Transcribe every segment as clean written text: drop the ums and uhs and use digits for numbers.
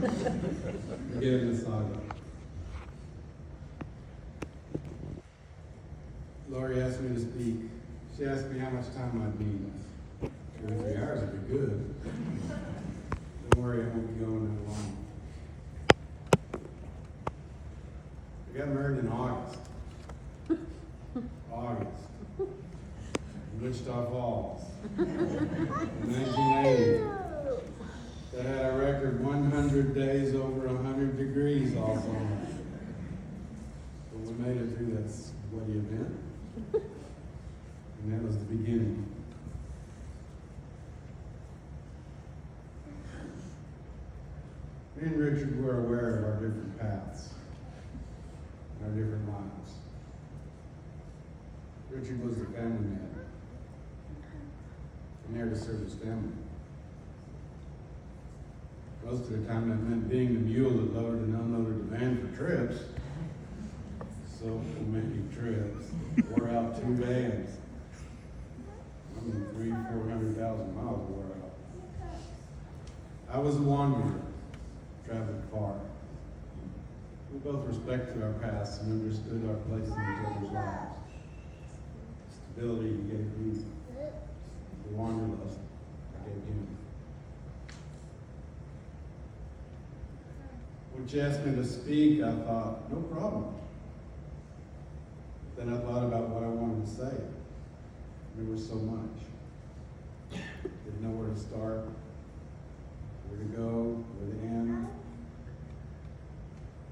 Forgiveness saga. Lori asked me to speak. She asked me how much time I'd need. 2 or 3 hours would be good. Don't worry, I won't be going that long. I got married in August. In Wichita Falls. In 1980. That had a record 100 days over 100 degrees all summer. But we made it through that sweaty event. And that was the beginning. Me and Richard were aware of our different paths, and our different lives. Richard was the family man, and there to serve his family. Most of the time that meant being the mule that loaded and unloaded the van for trips. So many trips. Wore out 2 vans. 300,000-400,000 miles wore out. I was a wanderer, traveled far. We both respected our past and understood our place in each other's lives. Stability he gave me. The wanderlust I gave him. When she asked me to speak, I thought, no problem. Then I thought about what I wanted to say. There was so much. Didn't know where to start, where to go, where to end.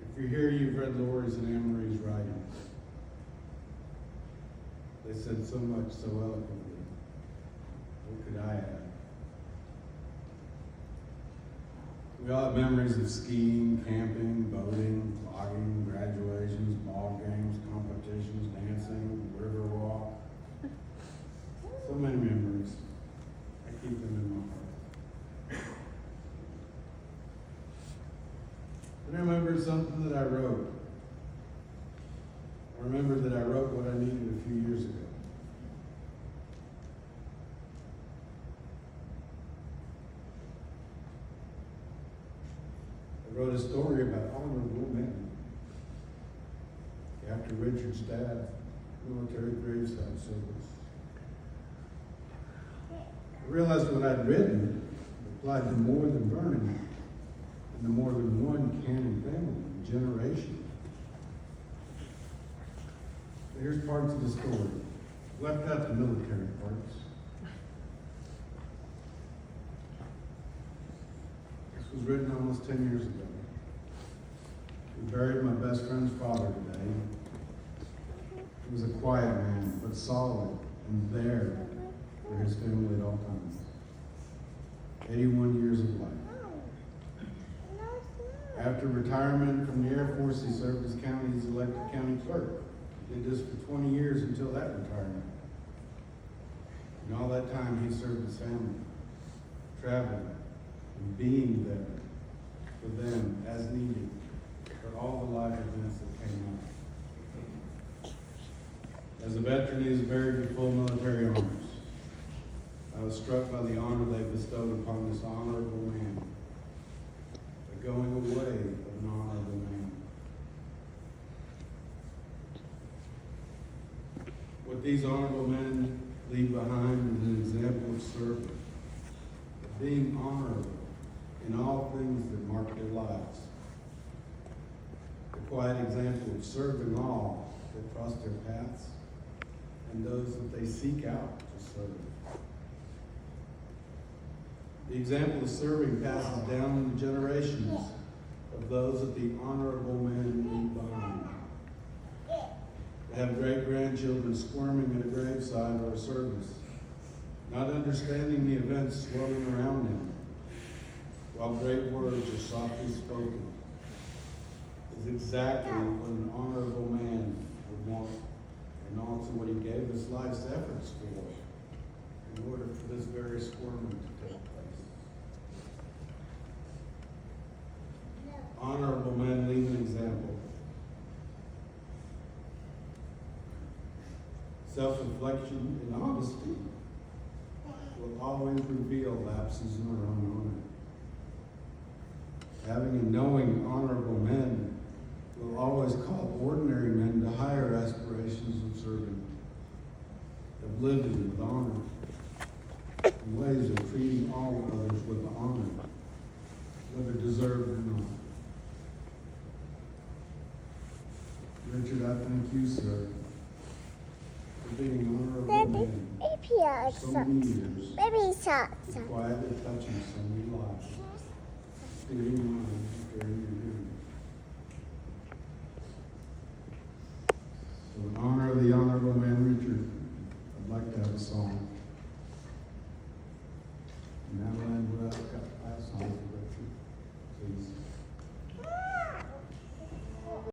If you're here, you've read Lori's and Anne-Marie's writings. They said so much so eloquently. What could I add? We all have memories of skiing, camping, boating, vlogging, graduations, ball games, competitions, dancing, river walk. So many memories. I keep them in my heart. And I remember something that I wrote. I remember that I wrote what I needed a few years ago. I wrote a story about honorable men. After Richard's dad, military graveside service. I realized what I'd written applied to more than Vernon and to more than one Cannon family, generation. Here's parts of the story. Left out the military parts. This was written almost 10 years ago. We buried my best friend's father today. He was a quiet man, but solid and there for his family at all times. 81 years of life. After retirement from the Air Force, he served as county's elected county clerk. He did this for 20 years until that retirement. And all that time, he served his family, traveling and being there for them as needed for all the life events that came up. As a veteran, he is buried with full military honors. I was struck by the honor they bestowed upon this honorable man, the going away of an honorable man. What these honorable men leave behind is an example of service, of being honorable in all things that mark their lives. A quiet example of serving all that cross their paths and those that they seek out to serve. The example of serving passes down the generations of those that the honorable men leave behind. To have great-grandchildren squirming at a graveside or a service, not understanding the events swirling around them, while great words are softly spoken, is exactly what an honorable man would want, and also what he gave his life's efforts for, in order for this very squirming to take place. Honorable men leave an example. Self-reflection and honesty will always reveal lapses in our own honor. Having a knowing, honorable men will always call ordinary men to higher aspirations of serving, of living with honor, and ways of treating all others with honor, whether deserved or not. Richard, I thank you, sir, for being honorable man for so many years, for quietly touching so many lives, steering minds, carrying your